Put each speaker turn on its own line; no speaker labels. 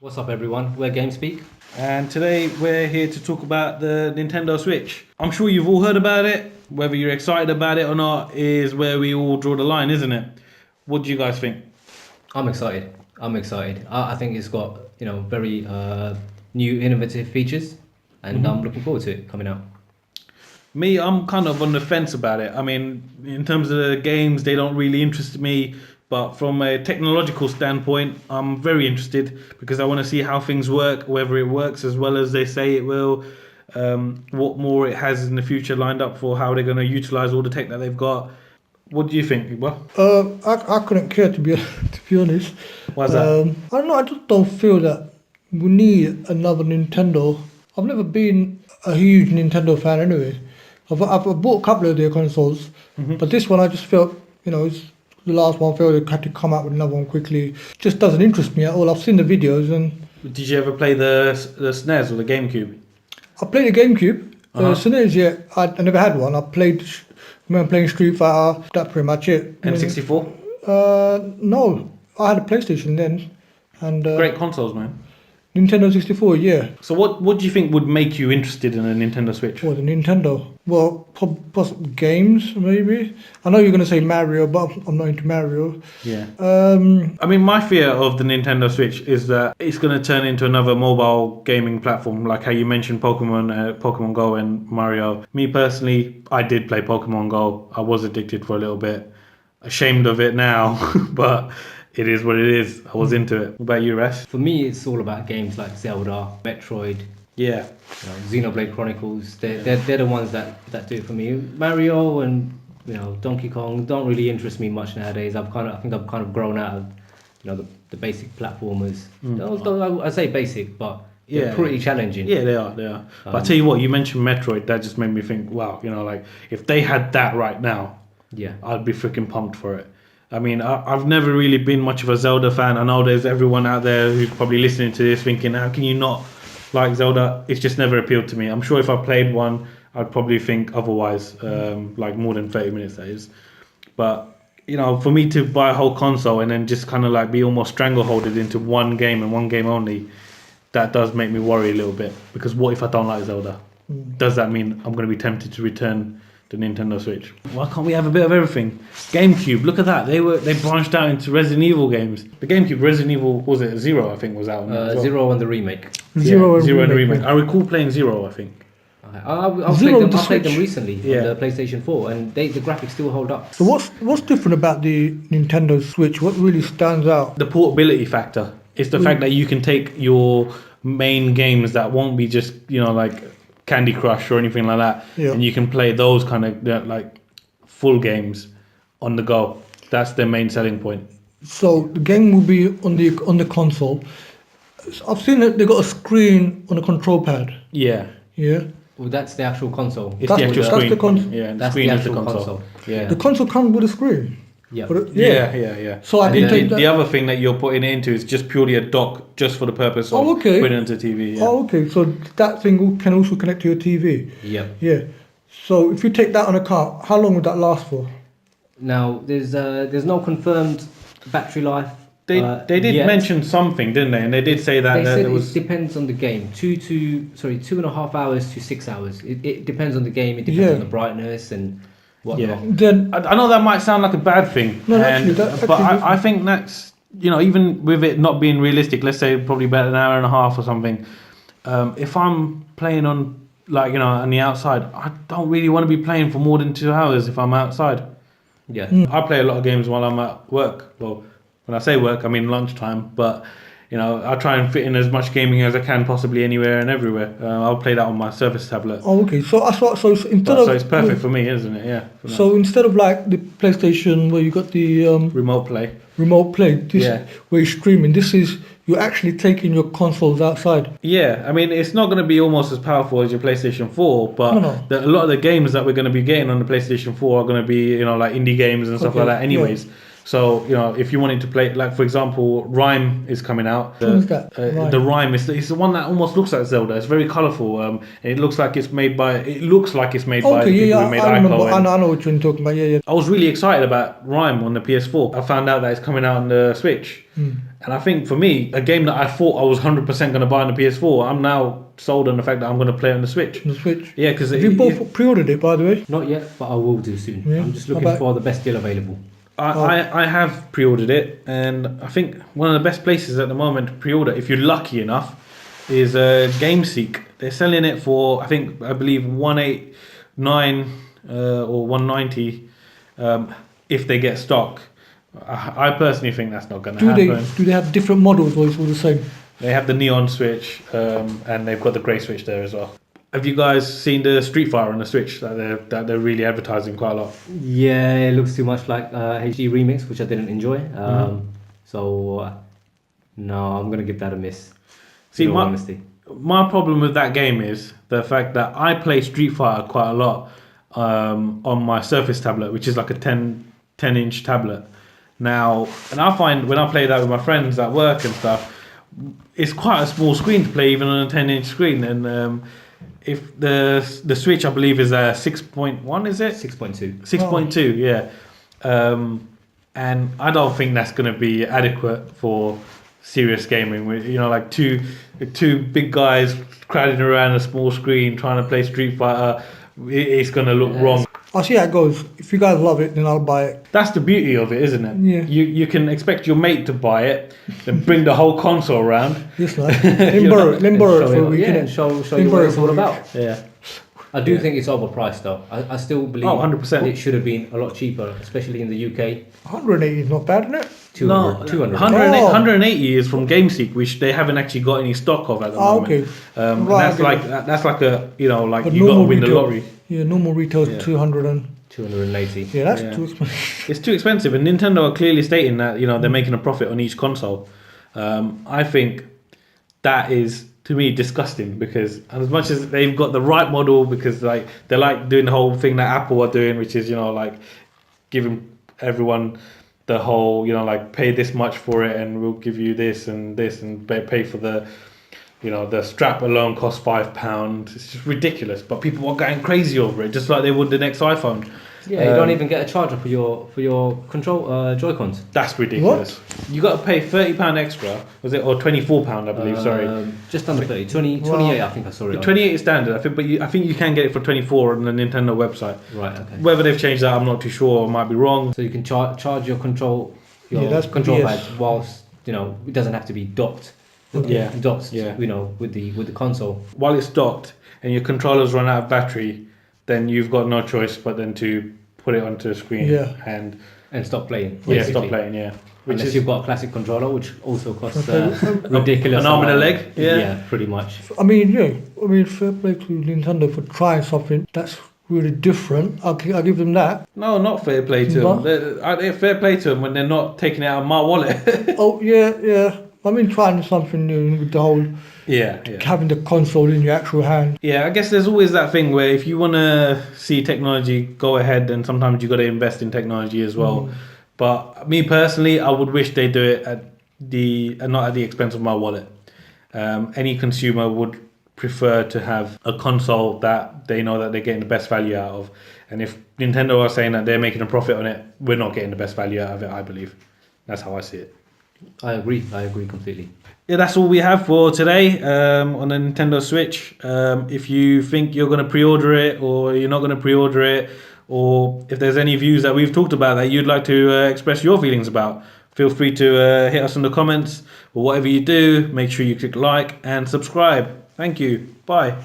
What's up, everyone? We're GameSpeak.
And today we're here to talk about the Nintendo Switch. I'm sure you've all heard about it. Whether you're excited about it or not is where we all draw the line, isn't it? What do you guys think?
I'm excited. I think it's got very new innovative features, and I'm looking forward to it coming out.
Me, I'm kind of on the fence about it. I mean, in terms of the games, they don't really interest me. But from a technological standpoint, I'm very interested because I want to see how things work, whether it works as well as they say it will, what more it has in the future lined up for how they're going to utilize all the tech that they've got. What do you think, Iqbal?
I couldn't care to be honest.
Why's that?
I don't know. I just don't feel that we need another Nintendo. I've never been a huge Nintendo fan anyway. I've bought a couple of their consoles, but this one I just felt it's the last one. I felt they had to come out with another one quickly. Just doesn't interest me at all. I've seen the videos and.
Did you ever play the SNES or the GameCube?
I played the GameCube. SNES, yeah. I never had one. I remember playing Street Fighter. That's pretty much it.
N64?
No, I had a PlayStation then, and
great consoles, man.
Nintendo 64, yeah.
So what do you think would make you interested in a Nintendo Switch?
Well, the Nintendo. Well, possibly games, maybe. I know you're going to say Mario, but I'm not into Mario.
Yeah. I mean, my fear of the Nintendo Switch is that it's going to turn into another mobile gaming platform, like how you mentioned Pokemon Go and Mario. Me personally, I did play Pokemon Go. I was addicted for a little bit. Ashamed of it now, but it is what it is. I was into it. What about you, Res?
For me, it's all about games like Zelda, Metroid,
Yeah.
Xenoblade Chronicles. They're the ones that do it for me. Mario and Donkey Kong don't really interest me much nowadays. I think I've kind of grown out of the basic platformers. I say basic, but they're pretty challenging.
Yeah, they are. But I tell you what, you mentioned Metroid. That just made me think. Wow, like if they had that right now, I'd be freaking pumped for it. I mean, I've never really been much of a Zelda fan. I know there's everyone out there who's probably listening to this thinking, how can you not like Zelda? It's just never appealed to me. I'm sure if I played one, I'd probably think otherwise, like more than 30 minutes, that is. But, for me to buy a whole console and then just kind of like be almost strangleholded into one game and one game only, that does make me worry a little bit. Because what if I don't like Zelda? Does that mean I'm going to be tempted to return the Nintendo Switch? Why can't we have a bit of everything? GameCube, look at that. They branched out into Resident Evil games. The GameCube, Resident Evil, was it Zero? I think was out.
Zero and the remake.
Zero and
the remake. I recall playing Zero. I think.
I played them recently on the PlayStation 4, and the graphics still hold up.
So what's different about the Nintendo Switch? What really stands out?
The portability factor. It's the fact that you can take your main games that won't be just like Candy Crush or anything like that, and you can play those kind of like full games on the go. That's their main selling point.
So the game will be on the console. I've seen that they got a screen on the control pad.
Yeah.
Well, that's the actual console.
It's the actual screen.
That's the actual console. Yeah.
The console comes with a screen.
Yeah.
So I can take that.
The other thing that you're putting it into is just purely a dock, just for the purpose of putting it into TV. Yeah.
Oh, okay. So that thing can also connect to your TV. Yeah. So if you take that on a car, how long would that last for?
Now there's no confirmed battery life.
They did mention something, didn't they? And they did say that
it depends on the game. 2.5 hours to 6 hours. It depends on the game. It depends on the brightness and whatnot.
Then
I know that might sound like a bad thing.
No,
but I think that's even with it not being realistic. Let's say probably about an hour and a half or something. If I'm playing on on the outside, I don't really want to be playing for more than 2 hours if I'm outside.
Yeah,
I play a lot of games while I'm at work. Well, when I say work, I mean lunchtime. But I try and fit in as much gaming as I can, possibly anywhere and everywhere. I'll play that on my Surface tablet.
Oh, okay. So
it's perfect for me, isn't it? Yeah.
So instead of like the PlayStation where you got the
remote play,
where you're streaming, you're actually taking your consoles outside.
Yeah, I mean it's not going to be almost as powerful as your PlayStation 4, but a lot of the games that we're going to be getting on the PlayStation 4 are going to be like indie games and stuff like that. Anyways. So, if you wanted to play, like for example, Rhyme is coming out.
Who's that? Rhyme.
The Rhyme is it's the one that almost looks like Zelda. It's very colourful. It looks like it's made by. It looks like it's made by the people who made
I remember.
Ico.
I know what you're talking about. Yeah.
I was really excited about Rhyme on the PS4. I found out that it's coming out on the Switch. And I think for me, a game that I thought I was 100% going to buy on the PS4, I'm now sold on the fact that I'm going to play on the Switch.
The Switch.
Yeah, because
Have you both pre-ordered it, by the way?
Not yet, but I will do soon.
Yeah.
I'm just looking for the best deal available.
I have pre-ordered it, and I think one of the best places at the moment to pre-order, if you're lucky enough, is GameSeek. They're selling it for I believe 189 or 190 if they get stock. I personally think that's not going to happen.
Do they have different models, or is it all the same?
They have the neon Switch, and they've got the grey Switch there as well. Have you guys seen the Street Fighter on the Switch that they're really advertising quite a lot?
Yeah, it looks too much like HD Remix, which I didn't enjoy. So no, I'm gonna give that a miss.
See,
honesty.
My problem with that game is the fact that I play Street Fighter quite a lot on my Surface tablet, which is like a 10-inch tablet. Now, and I find when I play that with my friends at work and stuff, it's quite a small screen to play even on a 10-inch screen. And if the Switch, I believe, is a 6.1, is it?
6.2.
6.2, yeah. And I don't think that's going to be adequate for serious gaming. Like two big guys crowding around a small screen trying to play Street Fighter. It's going to look wrong.
I'll see how it goes. If you guys love it, then I'll buy it.
That's the beauty of it, isn't it?
Yeah.
You can expect your mate to buy it, then bring the whole console around.
Yes, like let me borrow it for a week.
Yeah, and show you what it's all about.
Yeah.
I do think it's overpriced though. I still believe
100%.
it should have been a lot cheaper, especially in the UK.
180 is not bad, isn't it?
200.
180 is from GameSeek, which they haven't actually got any stock of at the moment.
Okay.
And
Right,
that's like a you
But
got to
normal
win the
retail-
lottery.
Yeah, normal retail is 200 and
280.
yeah, that's
Yeah.
too expensive.
It's too expensive, and Nintendo are clearly stating that they're making a profit on each console. I think that is, to me, disgusting, because as much as they've got the right model, because they're like doing the whole thing that Apple are doing, which is giving everyone the whole pay this much for it and we'll give you this and pay for the the strap alone costs £5. It's just ridiculous, but people are going crazy over it, just like they would the next iPhone.
Yeah, you don't even get a charger for your control Joy-Cons.
That's ridiculous. You got to pay £30 extra, was it, or £24? I believe. Sorry,
just under 30, 28. I think I saw it.
28 is standard, I think, but I think you can get it for 24 on the Nintendo website.
Right. Okay.
Whether they've changed that, I'm not too sure. I might be wrong.
So you can charge your control
that's
control
yes.
pad whilst it doesn't have to be docked.
Yeah.
Docked.
Yeah.
With the console.
While it's docked and your controllers run out of battery, then you've got no choice but then to put it onto the screen and
stop playing.
stop playing. Yeah.
Unless you've got a classic controller, which also costs ridiculous.
An arm and a
amount.
leg. Yeah,
pretty much.
I mean, fair play to Nintendo for trying something that's really different. I'll give them that.
No, not fair play to them. They're fair play to them when they're not taking it out of my wallet.
Oh yeah. I mean, trying something new with the whole having the console in your actual hand.
Yeah, I guess there's always that thing where if you want to see technology go ahead, then sometimes you got to invest in technology as well. But me personally, I would wish they do it not at the expense of my wallet. Any consumer would prefer to have a console that they know that they're getting the best value out of. And if Nintendo are saying that they're making a profit on it, we're not getting the best value out of it, I believe. That's how I see it.
I agree completely.
Yeah, that's all we have for today on the Nintendo Switch. If you think you're going to pre-order it or you're not going to pre-order it, or if there's any views that we've talked about that you'd like to express your feelings about, feel free to hit us in the comments, or whatever you do, make sure you click like and subscribe. Thank you. Bye.